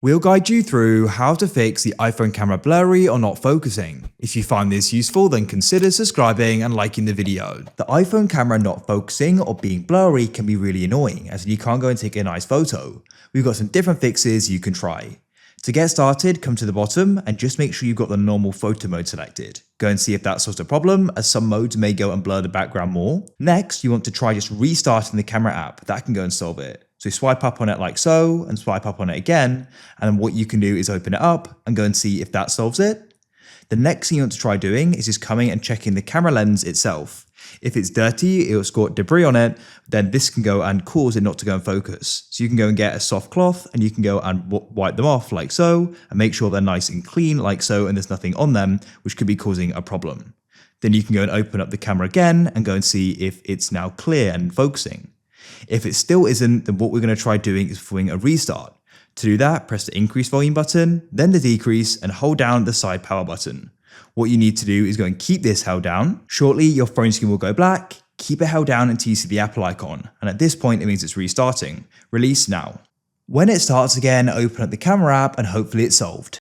We'll guide you through how to fix the iPhone camera blurry or not focusing. If you find this useful, then consider subscribing and liking the video. The iPhone camera not focusing or being blurry can be really annoying, as you can't go and take a nice photo. We've got some different fixes you can try. To get started, come to the bottom and just make sure you've got the normal photo mode selected. Go and see if that solves the problem, as some modes may go and blur the background more. Next, you want to try just restarting the camera app. That can go and solve it. So swipe up on it like so, and swipe up on it again, and then what you can do is open it up and go and see if that solves it. The next thing you want to try doing is just coming and checking the camera lens itself. If it's dirty, it'll score debris on it, then this can go and cause it not to go and focus. So you can go and get a soft cloth and you can go and wipe them off like so, and make sure they're nice and clean like so, and there's nothing on them, which could be causing a problem. Then you can go and open up the camera again and go and see if it's now clear and focusing. If it still isn't, then what we're going to try doing is performing a restart. To do that, press the increase volume button, then the decrease, and hold down the side power button. What you need to do is go and keep this held down. Shortly, your phone screen will go black. Keep it held down until you see the Apple icon, and at this point, it means it's restarting. Release now. When it starts again, open up the camera app and hopefully it's solved.